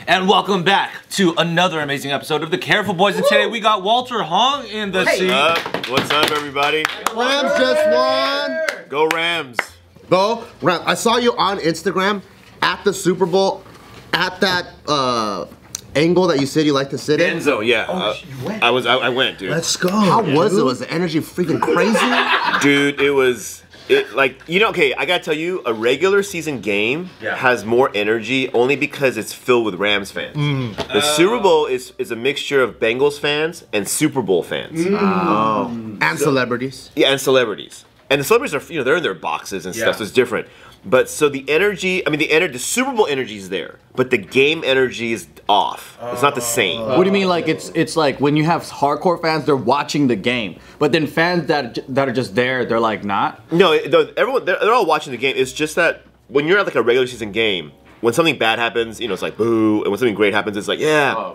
And welcome back to another amazing episode of The Careful Boys. And today we got Walter Hong in the seat. What's up, everybody? Rams just won. Go Rams. Go Rams. I saw you on Instagram at the Super Bowl at that angle that you said you like to sit in. Enzo, yeah. I went, dude. Let's go. How was it? Was the energy freaking crazy? Dude, okay, I gotta tell you, a regular season game has more energy only because it's filled with Rams fans. The Super Bowl is a mixture of Bengals fans and Super Bowl fans. And celebrities. Yeah, and celebrities. And the celebrities are, they're in their boxes and stuff, so it's different. But so the energy, the Super Bowl energy is there, but the game energy is off. It's not the same. What do you mean? Like it's like when you have hardcore fans, they're watching the game, but then fans that are just there, they're like not. No, they're all watching the game. It's just that when you're at like a regular season game, when something bad happens, it's like boo, and when something great happens, it's like yeah.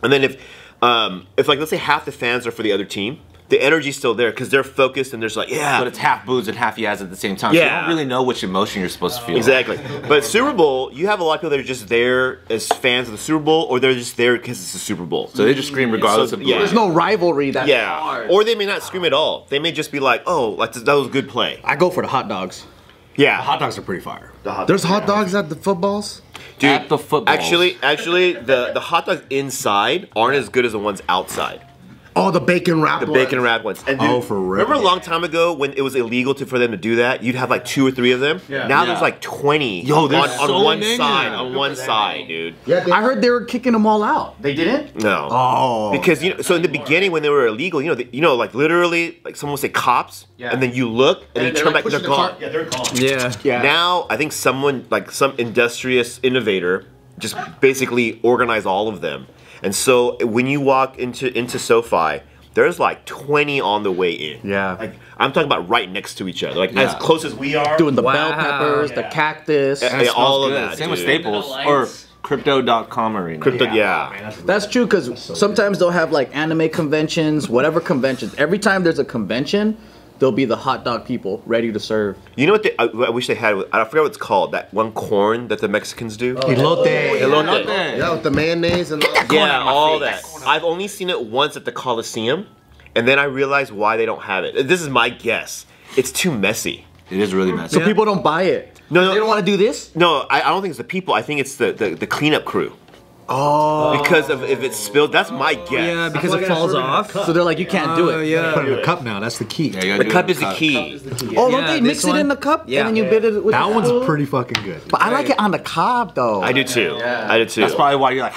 And then if like let's say half the fans are for the other team, the energy's still there because they're focused and there's like, yeah. But it's half boos and half yes at the same time. So you don't really know which emotion you're supposed to feel. Exactly. But Super Bowl, you have a lot of people that are just there as fans of the Super Bowl, or they're just there because it's the Super Bowl. So they just scream regardless of There's no rivalry that's hard. Or they may not scream at all. They may just be like, oh, like, that was a good play. I go for the hot dogs. Yeah. The hot dogs are pretty fire. There's hot dogs at the footballs? Dude, at the footballs. Actually, the hot dogs inside aren't as good as the ones outside. Oh, the bacon wrap ones. The bacon wrap ones. And dude, for real. Remember a long time ago when it was illegal for them to do that? You'd have like 2 or 3 of them. Yeah. Now there's like 20 on one side. On one side, dude. Yeah, I heard they were kicking them all out. They didn't? No. Oh. Because so in the beginning when they were illegal, like literally, like someone would say cops, and then you look and you turn back, they're gone. Yeah, they're gone. Yeah. Now I think someone like some industrious innovator just basically organized all of them, and so when you walk into SoFi. There's like 20 on the way in. Yeah. Like I'm talking about right next to each other, like as close as we are. Doing the bell peppers, the cactus. All of that. Same with Staples or Crypto.com arena. Crypto, yeah. That's true because sometimes they'll have like anime conventions, whatever conventions. Every time there's a convention, there'll be the hot dog people ready to serve. You know what I wish they had? I forgot what it's called. That one corn that the Mexicans do. Elote. Elote. Yeah, with the mayonnaise and all that. Yeah, all that. I've only seen it once at the Coliseum, and then I realized why they don't have it. This is my guess. It's too messy. It is really messy. So people don't buy it. No, they don't want to do this. No, I don't think it's the people. I think it's the cleanup crew. Oh. Because of if it's spilled, that's my guess. Yeah, because it falls off. So they're like, you can't do it. Yeah. Put it in a cup now. That's the key. Yeah, the cup is the key. Oh, don't they mix it in the cup? Yeah. And then you bit it with that one's pretty fucking good. But I like it on the cob, though. I do too. Yeah. I do too. That's probably why you're like.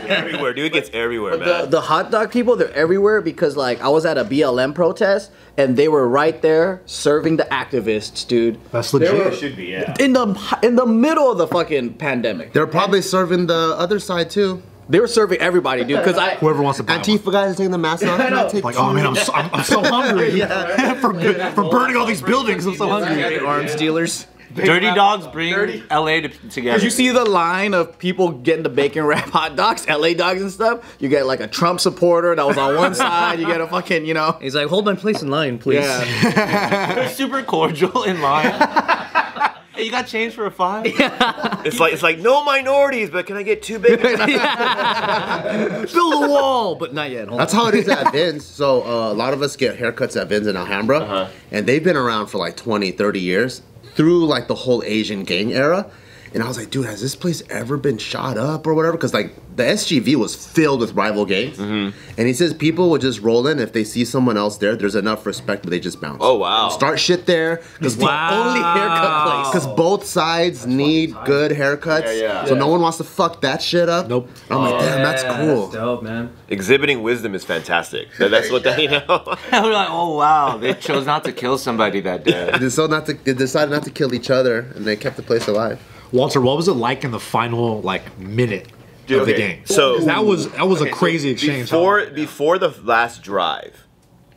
Everywhere, dude. It gets everywhere, man. The hot dog people, they're everywhere because, like, I was at a BLM protest and they were right there serving the activists, dude. That's legit. It should be, yeah. In the middle of the fucking pandemic. They're probably serving the other side too. They were serving everybody, dude. Because whoever wants to buy Antifa guys taking the mask off. Like, oh man, I'm so hungry. from burning all these buildings. I'm so hungry. Arms dealers. Dirty dogs bring LA together. Did you see the line of people getting the bacon wrap hot dogs, LA dogs and stuff? You get like a Trump supporter that was on one side. You get a fucking, He's like, hold my place in line, please. Yeah. They're super cordial in line. Hey, you got change for a 5? Yeah. It's like no minorities, but can I get 2 bacon? Build a wall, but not yet. That's how it is at Vin's. So a lot of us get haircuts at Vin's in Alhambra, and they've been around for like 20, 30 years through like the whole Asian gang era. And I was like, dude, has this place ever been shot up or whatever? Because like the SGV was filled with rival gangs. And he says people would just roll in if they see someone else there. There's enough respect, but they just bounce. Oh wow! Start shit there because the only haircut place. Because both sides need good haircuts. So no one wants to fuck that shit up. Nope. I'm like, damn, that's cool. That's dope, man. Exhibiting wisdom is fantastic. That's what they We're like, oh wow, they chose not to kill somebody that day. They decided not to kill each other, and they kept the place alive. Walter, what was it like in the final minute of the game? So that was a crazy exchange. Before the last drive.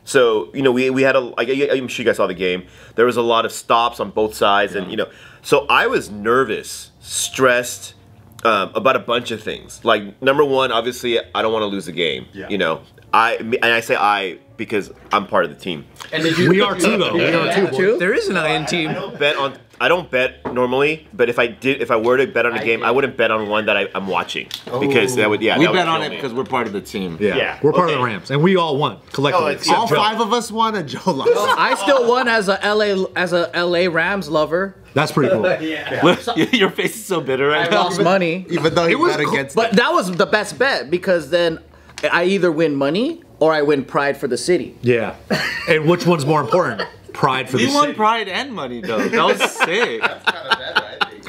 So we had I'm sure you guys saw the game. There was a lot of stops on both sides, and so I was nervous, stressed about a bunch of things. Like number one, obviously, I don't want to lose the game. I say I because I'm part of the team. And did you? We are too, though. We are too. There is an IN team. I don't bet normally, but if I were to bet on a game, I wouldn't bet on one that I'm watching because that would we bet on it because we're part of the team. Yeah. We're part of the Rams, and we all won collectively. All 5 of us won, and Joe lost. I still won as a LA Rams lover. That's pretty cool. Your face is so bitter right I now. lost money, Even though he bet against but that was the best bet because then I either win money or I win pride for the city. Yeah. And which one's more important? Pride for the We won city. pride and money though. That was sick.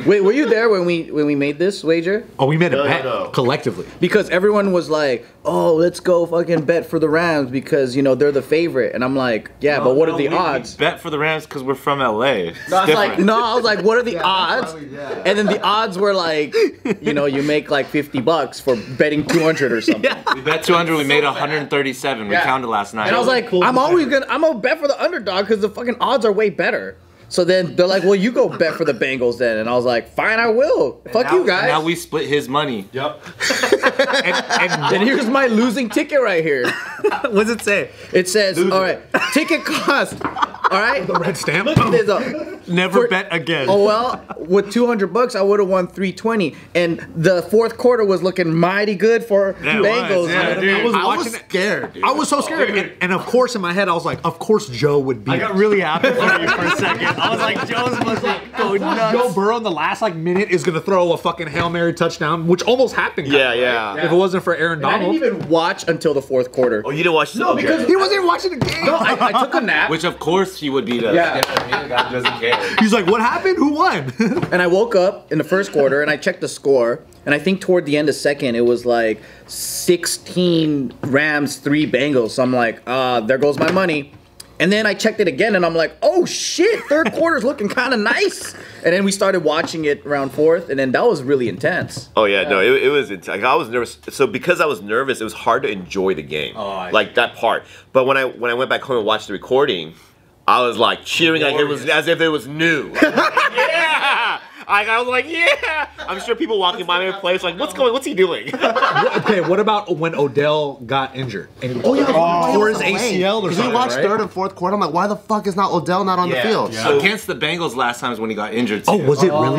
Wait, were you there when we made this wager? Oh, we made a bet collectively. Because everyone was like, "Oh, let's go fucking bet for the Rams because you know they're the favorite," and I'm like, "Yeah, but what are the odds?" Bet for the Rams because we're from LA. I was like, "What are the odds?" And then the odds were like, you know, you make like $50 for betting 200 or something. We bet 200. We made 137. We counted last night. And I was like, I'm gonna bet for the underdog because the fucking odds are way better. So then they're like, well, you go bet for the Bengals then. And I was like, fine, I will. Fuck you guys. Now we split his money. Yep. And here's my losing ticket right here. What does it say? It says, all right, ticket cost. All right. The red stamp. There's a, Never bet again. oh well, with $200, I would have won $320, and the fourth quarter was looking mighty good for Bengals. Yeah, dude. I was scared, dude. I was so scared. And of course, in my head, I was like, of course Joe would beat I got really happy for you for a second. I was like, Joe's must go nuts. Joe Burrow in the last minute is gonna throw a fucking Hail Mary touchdown, which almost happened. Yeah. If it wasn't for Aaron I didn't Donald. even watch until the fourth quarter. Oh, you didn't watch this? No, because He wasn't even watching the game. no, I took a nap. Which of course he would beat us. Yeah. The guy doesn't care. He's like, what happened? Who won? And I woke up in the first quarter and I checked the score. And I think toward the end of second, it was like 16 Rams, 3 Bengals. So I'm like, there goes my money. And then I checked it again and I'm like, oh shit, third quarter's looking kind of nice. And then we started watching it around fourth, and then that was really intense. Oh yeah, no, it was. Like, I was nervous. So because I was nervous, it was hard to enjoy the game, like that part. But when I went back home and watched the recording, I was like cheering like it was as if it was new. Yeah. I was like, yeah! I'm sure people walking by my place like, what's he doing? Okay, what about when Odell got injured? And Oh yeah, or his ACL or Because something, we watched right? third and fourth quarter. I'm like, why the fuck is not Odell not on the field? So, Against the Bengals last time is when he got injured. Too. Oh, was it really?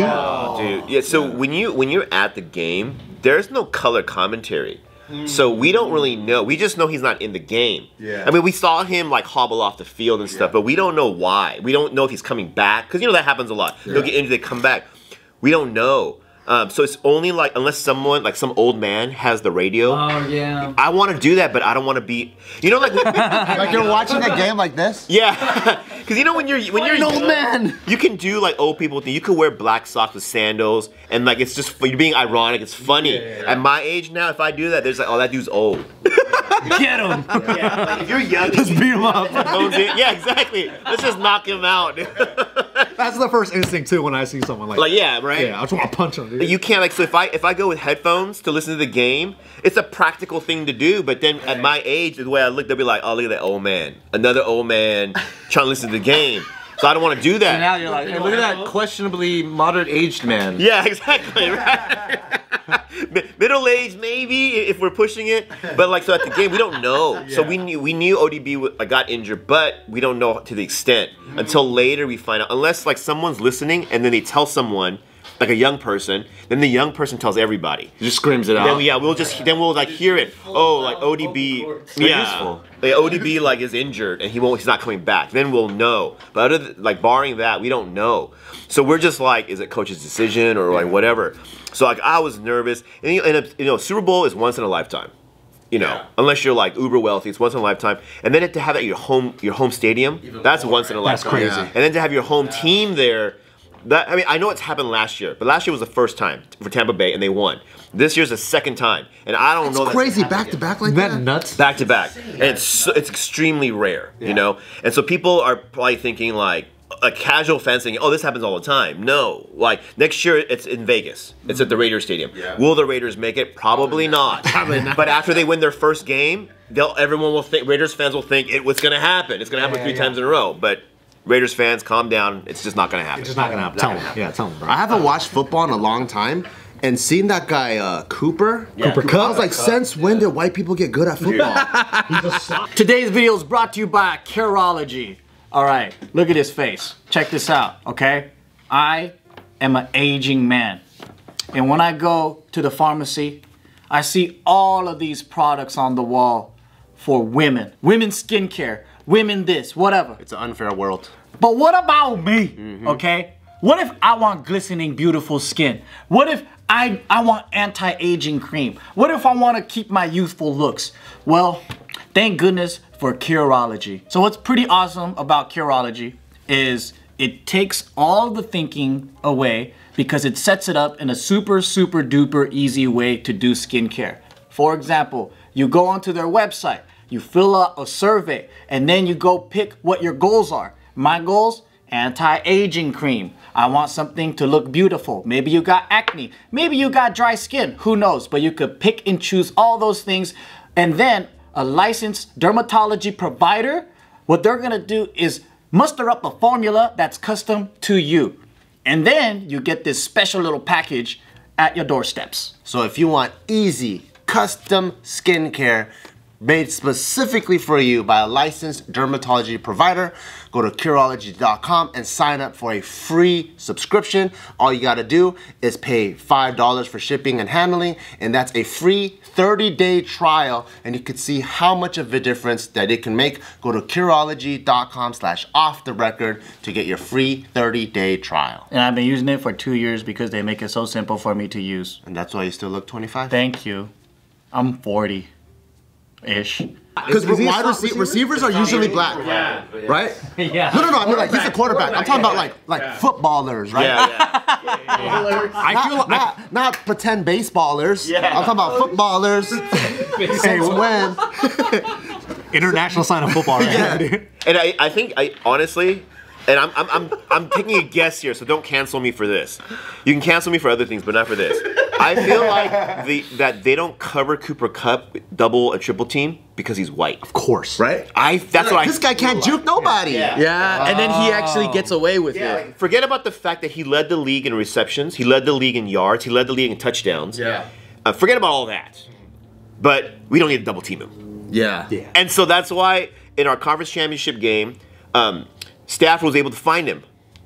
dude, yeah. So when you're at the game, there's no color commentary. So we don't really know. We just know he's not in the game. Yeah. I mean, we saw him like hobble off the field and stuff, but we don't know why. We don't know if he's coming back because that happens a lot. They'll get injured, they come back. We don't know. So it's only like unless someone like some old man has the radio. Oh yeah. I want to do that, but I don't want to be. Like you're watching a game like this. Yeah, because when you're an old man. you can do like old people thing. You can wear black socks with sandals, and like it's just you're being ironic. It's funny. At my age now, if I do that, there's like, oh, that dude's old. Get him. Like, if you're young, Just beat him up. yeah, exactly. Let's just knock him out. That's the first instinct too when I see someone like yeah, right. Yeah, I just want to punch him. Dude. You can't so if I go with headphones to listen to the game, it's a practical thing to do. But then at my age, the way I look, they'll be like, oh, look at that old man, another old man trying to listen to the game. So I don't want to do that. And now you're like, hey, look at that questionably moderate-aged man. Yeah, exactly. Right. Middle age, maybe if we're pushing it, but like so at the game we don't know. So we knew ODB got injured, but we don't know to the extent until later we find out. Unless like someone's listening and then they tell someone, like a young person, then the young person tells everybody. He just screams it out. Then we'll like hear it. Oh, like ODB, useful. Like ODB like is injured and he's not coming back. Then we'll know. But other than, like barring that, we don't know. So we're just like, is it coach's decision or like whatever? So like I was nervous, and Super Bowl is once in a lifetime. Unless you're like uber wealthy, it's once in a lifetime. And then to have it at your home stadium, that's once in a lifetime. That's crazy. And then to have your home team there. I know it's happened last year, but last year was the first time for Tampa Bay, and they won. This year's the second time, and I don't know. It's crazy, back to back like Isn't that that. nuts? Back to back, and it's extremely rare, And so people are probably thinking like a casual fan saying, "Oh, this happens all the time." No, like next year it's in Vegas. It's at the Raiders Stadium. Yeah. Will the Raiders make it? Probably not. Probably not. But after they win their first game, everyone will think Raiders fans will think it's going to happen. It's going to happen 3 times in a row, but. Raiders fans, calm down. It's just not going to happen. It's just not going to happen. Tell him, bro. I haven't watched football in a long time, and seeing that guy Cooper Cup, I was like, since when did white people get good at football? Today's video is brought to you by Curology. All right, look at his face. Check this out, okay? I am an aging man. And when I go to the pharmacy, I see all of these products on the wall for women. Women's skincare, women this, whatever. It's an unfair world. But what about me, okay? What if I want glistening, beautiful skin? What if I want anti-aging cream? What if I want to keep my youthful looks? Well, thank goodness for Curology. So what's pretty awesome about Curology is it takes all the thinking away because it sets it up in a super duper easy way to do skincare. For example, you go onto their website, you fill out a survey, and then you go pick what your goals are. My goals? Anti-aging cream. I want something to look beautiful. Maybe you got acne. Maybe you got dry skin. Who knows? But you could pick and choose all those things. And then a licensed dermatology provider, what they're gonna do is muster up a formula that's custom to you. And then you get this special little package at your doorsteps. So if you want easy, custom skincare made specifically for you by a licensed dermatology provider, go to Curology.com and sign up for a free subscription. All you gotta do is pay $5 for shipping and handling, and that's a free 30-day trial, and you can see how much of a difference that it can make. Go to Curology.com/offtherecord to get your free 30-day trial. And I've been using it for 2 years because they make it so simple for me to use. And that's why you still look 25? Thank you. I'm 40-ish. Because wide receivers are usually black, right? Yeah. No, I mean like he's a quarterback. I'm talking about like footballers, right? I feel not pretend baseballers. I'm talking about footballers. Since when? International sign of football, right? And I think honestly, and I'm taking a guess here, so don't cancel me for this. You can cancel me for other things, but not for this. I feel like that they don't cover Cooper Kupp double and triple team because he's white. Of course, right? That's what This guy can't juke nobody. Yeah, and then he actually gets away with it. Forget about the fact that he led the league in receptions, he led the league in yards, he led the league in touchdowns. Yeah. Forget about all that. But we don't need to double team him. Yeah. And so that's why in our conference championship game, Stafford was able to find him,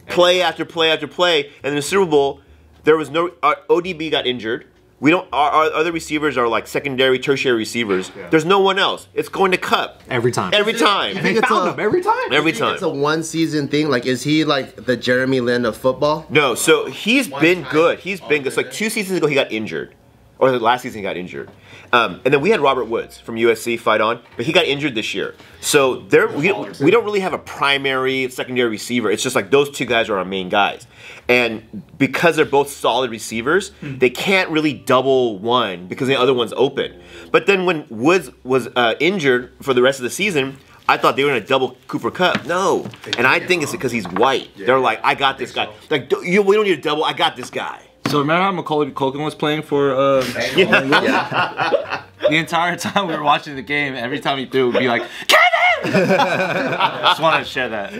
play after play after play, and in the Super Bowl, there was no ODB got injured. We don't. Our other receivers are like secondary, tertiary receivers. Yeah. There's no one else. It's going to Kupp Every time. Every time. They found him every time. Every time. It's a one-season thing. Like, is he like the Jeremy Lin of football? No. So he's been good. He's been good. It's like 2 seasons ago he got injured, or the last season he got injured. And then we had Robert Woods from USC fight on, but he got injured this year. So we don't really have a primary, secondary receiver. It's just like those two guys are our main guys. And because they're both solid receivers, they can't really double one because the other one's open. But then when Woods was injured for the rest of the season, I thought they were going to double Cooper Kupp. No. And I think it's because he's white. They're like, I got this guy. Like, we don't need to double. I got this guy. So remember how Macaulay Culkin was playing for the entire time we were watching the game, every time he threw, it would be like, Kevin! Just wanted to share that.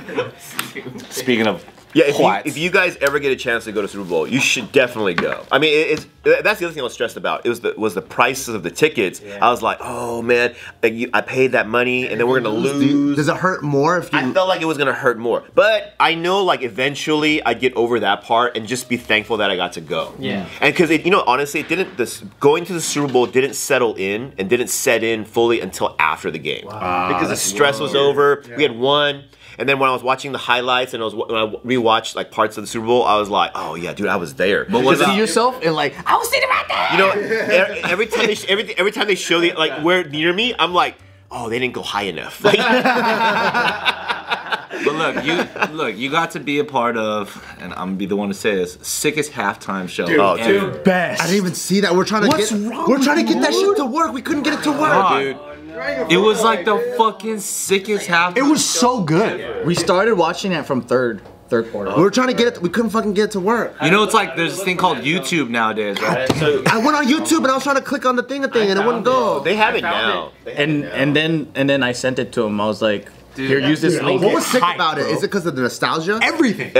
Speaking of if you guys ever get a chance to go to Super Bowl, you should definitely go. I mean, that's the other thing I was stressed about. It was the prices of the tickets. Yeah. I was like, oh man, I paid that money, and then we're gonna lose. Does it hurt more if you? I felt like it was gonna hurt more, but I know like eventually I'd get over that part and just be thankful that I got to go. Yeah. And because honestly, it didn't. Going to the Super Bowl didn't settle in and didn't set in fully until after the game because the stress was over. Yeah. We had won. And then when I was watching the highlights and when I rewatched like parts of the Super Bowl, I was like, oh yeah, dude, I was there. But you see yourself and like, I was sitting right there. You know, every time they show the like where near me, I'm like, oh, they didn't go high enough. Like, but you got to be a part of, and I'm gonna be the one to say this, sickest halftime show. Dude, best. I didn't even see that. We're trying to get that shit to work. We couldn't get it to work. Dude. It was like the fucking sickest halftime. It was so good. We started watching it from third quarter. We were trying to get it. We couldn't fucking get it to work. You know, it's like there's this thing called YouTube nowadays, right? So I went on YouTube and I was trying to click on the thing and it wouldn't go. They have it now. And then I sent it to him. I was like, here, use this link. What was sick about it? Is it because of the nostalgia? Everything.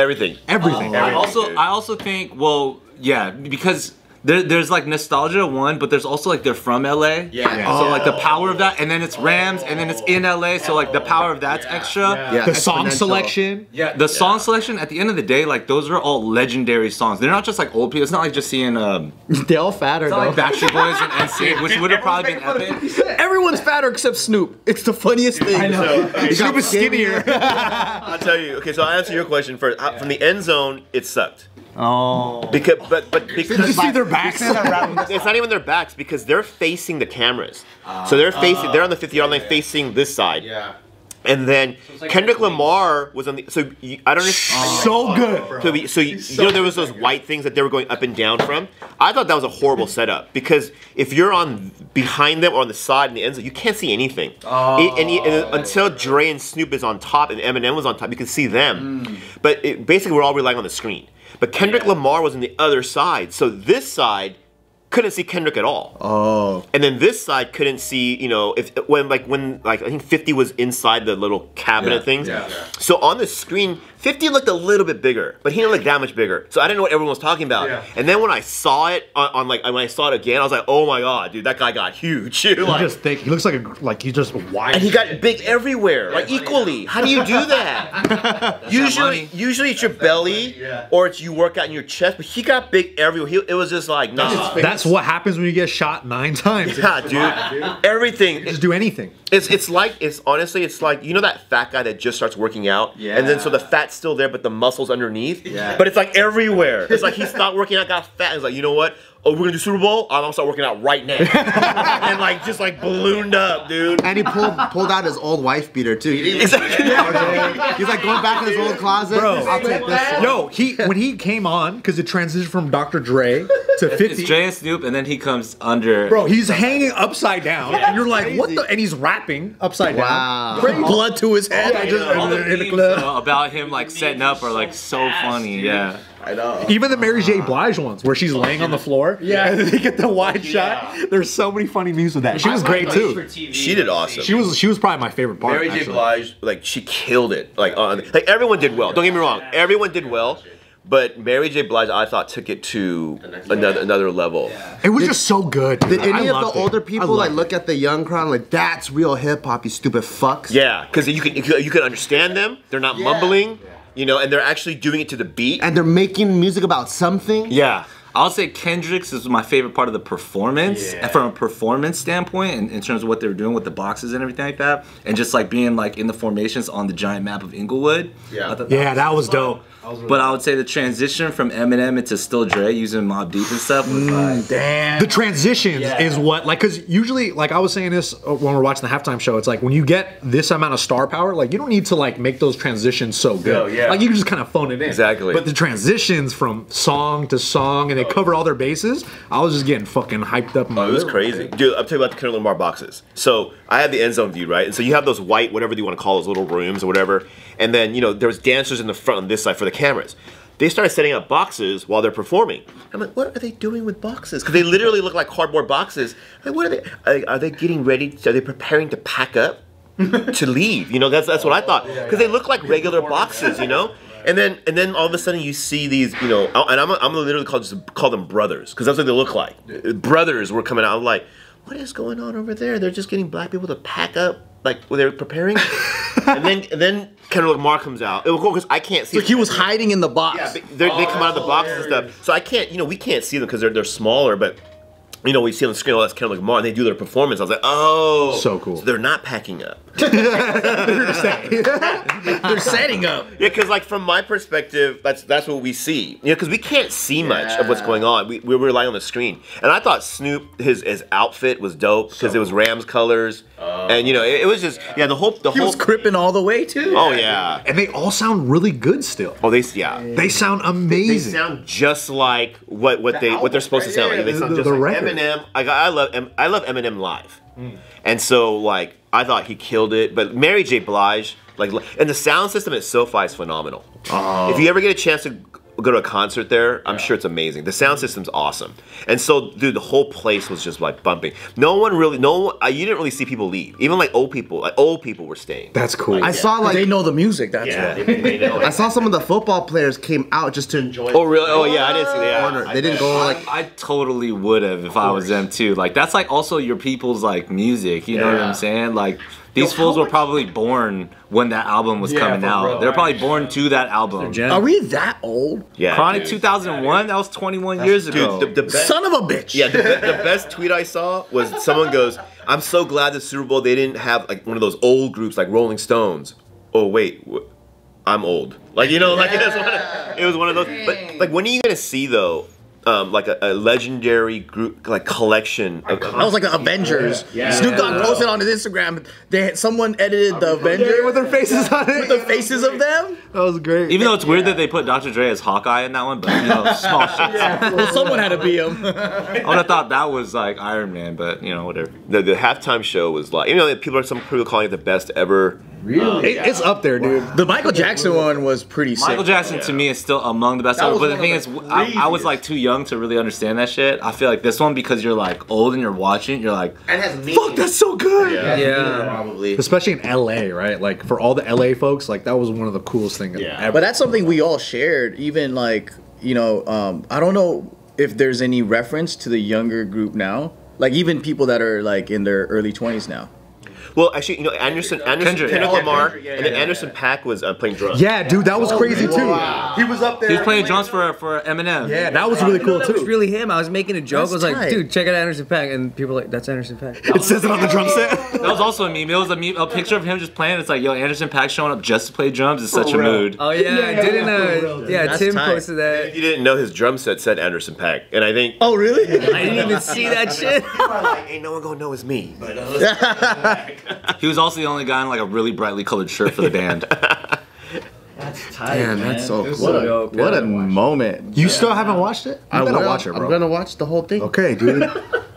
I also think, well, yeah, because There's like nostalgia one, but there's also like they're from LA. Yeah. So like the power of that, and then it's Rams, and then it's in LA. So like the power of that's extra. Yeah. The song Exponential. selection. Yeah, the song selection at the end of the day, like those are all legendary songs. They're not just like old people. It's not like just seeing They all fatter though. like Backstreet Boys and NSYNC, which would have probably been epic. Everyone's fatter except Snoop. It's the funniest thing. I know. Snoop is skinnier. I'll tell you. Okay, so I'll answer your question first. From the end zone, it sucked. Oh. Because Did you see their backs? it's not even their backs because they're facing the cameras. So they're they're on the 50-yard line facing this side. Yeah. And then Kendrick Lamar was on the. So I don't know. So good. So you know there was those white things that they were going up and down from. I thought that was a horrible setup because if you're on behind them or on the side in the end zone, you can't see anything. Until Dre and Snoop is on top and Eminem was on top, you can see them. But basically, we're all relying on the screen. But Kendrick Lamar was on the other side, so this side couldn't see Kendrick at all. Oh. And then this side couldn't see, you know, when I think 50 was inside the little cabinet things. Yeah. So on the screen, 50 looked a little bit bigger, but he didn't look that much bigger. So I didn't know what everyone was talking about. Yeah. And then when I saw it when I saw it again, I was like, oh my god, dude, that guy got huge. Like, Just think, he looks like he's just wide. and he got big everywhere, like equally. How do you do that? usually it's your belly or it's you work out in your chest, but he got big everywhere. It was just like, nah. That's what happens when you get shot 9 times. Yeah, dude. Everything. Just do anything. It's honestly you know that fat guy that just starts working out, and then so the fat's still there, but the muscles underneath. Yeah. But it's like everywhere. It's like he stopped working out, got fat. He's like, you know what? Oh, we're gonna do Super Bowl. I'm gonna start working out right now, and like just like ballooned up, dude. And he pulled out his old wife beater too. Exactly. He's like going back in his old closet. Bro. I'll take this. Yo, when he came on, because it transitioned from Dr. Dre to 50. It's Dre and Snoop, and then he comes under. Bro, he's hanging upside down, and you're like, what the? And he's rapping upside Wow. down. Blood to his head. All the memes about him like setting up are like so funny. Yeah. I know. Even the Mary J. Blige ones, where she's laying on the floor. Yeah. And then they get the wide shot. There's so many funny memes with that. She was great too. She did awesome. She was probably my favorite part. Mary J. actually. Blige, like she killed it. Like everyone did well. Don't get me wrong. Everyone did well. But Mary J. Blige, I thought, took it to another level. It was just so good. Did any I of loved the it. older I people loved like it. look at the young crowd like that's real hip hop, you stupid fucks? Yeah, because you can understand them. They're not mumbling, you know, and they're actually doing it to the beat. And they're making music about something. Yeah. I'll say Kendrick's is my favorite part of the performance, from a performance standpoint, in terms of what they were doing with the boxes and everything like that, and just like being like in the formations on the giant map of Inglewood. Yeah. I thought That was dope. But I would say the transition from Eminem into Still Dre using Mobb Deep and stuff was like, Damn. The transitions is what, like, because usually, like I was saying this when we're watching the halftime show, it's like when you get this amount of star power, like you don't need to like make those transitions so good. Yeah. Like you can just kind of phone it in. Exactly. But the transitions from song to song and they cover all their bases, I was just getting fucking hyped up. In my Oh, it was living crazy. room. Dude, I'm talking about the Kendrick Lamar boxes. So I had the end zone view, right? And so you have those white, whatever you want to call those little rooms or whatever. And then, you know, there was dancers in the front on this side for the cameras. They started setting up boxes while they're performing. I'm like, what are they doing with boxes? Because they literally look like cardboard boxes. Like, what are they? Are they getting ready? Are they preparing to pack up to leave? You know, that's what I thought. Because they look like regular boxes, you know. And then all of a sudden you see these, you know, and I'm gonna literally call them brothers because that's what they look like. Brothers were coming out. I'm like, what is going on over there? They're just getting black people to pack up, like when they're preparing. and then Kendrick Lamar comes out. It was cool because I can't see. So he was hiding in the box. Yeah, they come out of the boxes and stuff. So I can't, you know, we can't see them because they're smaller, but. You know, we see on the screen, oh, that's Kendrick Lamar, and they do their performance. I was like, oh. So cool. So they're not packing up. They're setting up. Yeah, because like from my perspective, that's what we see. You know, because we can't see much of what's going on. We rely on the screen. And I thought Snoop, his outfit was dope because it was Rams colors, and you know, it was just the whole. He was cripping all the way too. Oh yeah. And they all sound really good still. Oh, They sound They amazing. sound just like what they're supposed to sound like. They sound just the like record. Eminem. I love Eminem live, and so like I thought he killed it. But Mary J. Blige, like, and the sound system at SoFi is phenomenal. If you ever get a chance to go to a concert there, I'm sure it's amazing. The sound system's awesome, and so dude, the whole place was just like bumping. You didn't really see people leave. Even like old people were staying. That's cool. I saw like They know the music. That's Yeah, why. they know. I saw some of the football players came out just to enjoy. Oh really? Oh yeah, I didn't see that. They didn't go like. I totally would have if I was them too. Like that's like also your people's like music. You know what I'm saying? Like these fools were probably born when that album was coming out. They're probably born to that album. Are we that old? Yeah, Chronic dude. 2001. That was 21 years ago. Dude, the best. Son of a bitch. Yeah, the best tweet I saw was someone goes, "I'm so glad the Super Bowl they didn't have like one of those old groups like Rolling Stones." Oh wait, I'm old. Like it was one of those. But like, when are you gonna see though? Like a legendary group, like collection. That was like the Avengers. Snoop Dogg posted on his Instagram. Someone edited the Avengers with their faces on it. with the faces of them. That was great. Even though it's weird that they put Dr. Dre as Hawkeye in that one, but small shit. Well, someone had to be him. I would have thought that was like Iron Man, but whatever. The halftime show was like, some people are calling it the best ever. Really? It's up there, dude. The Michael Jackson one was pretty sick. Michael Jackson to me is still among the best ever, but the thing is, I was like too young to really understand that shit. I feel like this one, because you're like old and you're watching, you're like, And has fuck, that's so good. Yeah, probably. Especially in LA, right? Like for all the LA folks, like that was one of the coolest things ever. But that's something we all shared. Even like I don't know if there's any reference to the younger group now. Like even people that are like in their early 20s now. Well, actually, Kendrick Lamar, and then Anderson .Paak was playing drums. Yeah, dude, that was crazy too. He was up there. He was playing drums for Eminem. Yeah, that was really cool That was too. really him. I was making a joke. That's I was like, tight. dude, check out Anderson .Paak, and people were like, that's Anderson .Paak. It says it on the drum set. That was also a meme. It was a picture of him just playing. It's like, yo, Anderson .Paak showing up just to play drums is such a mood. Oh yeah, That's Tim tight. posted that. If you didn't know, his drum set said Anderson .Paak, and I think Oh really? I didn't even see that shit. like, ain't no one gonna know it's me. He was also the only guy in like a really brightly colored shirt for the band. Man, that's so cool. What a moment. You still haven't watched it? You better watch it, bro. I'm gonna watch the whole thing. Okay, dude.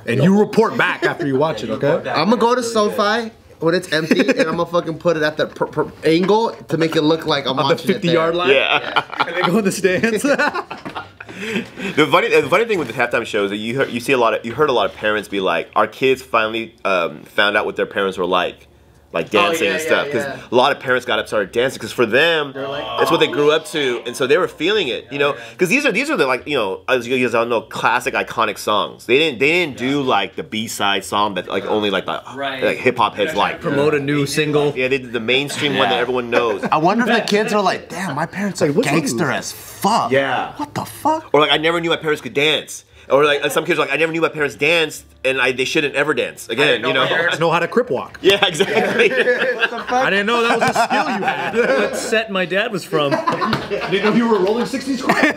And you report back after you watch it, okay? I'm gonna go to SoFi when it's empty, and I'm gonna fucking put it at the angle to make it look like I'm On the watching it 50-yard line? Yeah. And they go in the stands. The funny thing with the halftime show is that you heard a lot of parents be like, our kids finally found out what their parents were like dancing and stuff, because a lot of parents got up started dancing, because for them that's what they grew up to, and so they were feeling it, because these are the like, as you guys all know, classic iconic songs. They didn't do like the B-side song that like only like the like hip hop heads like Promote a new single. Yeah, they did the mainstream one that everyone knows. I wonder if the kids are like, damn, my parents are which one is gangster this? as fuck. Yeah. What the fuck? Or like, I never knew my parents could dance. Or like some kids are like, I never knew my parents danced, and they shouldn't ever dance again. Know how to crip walk. Yeah, exactly. I didn't know that was a skill you had. What set my dad was from. Didn't know you were a rolling 60s crip.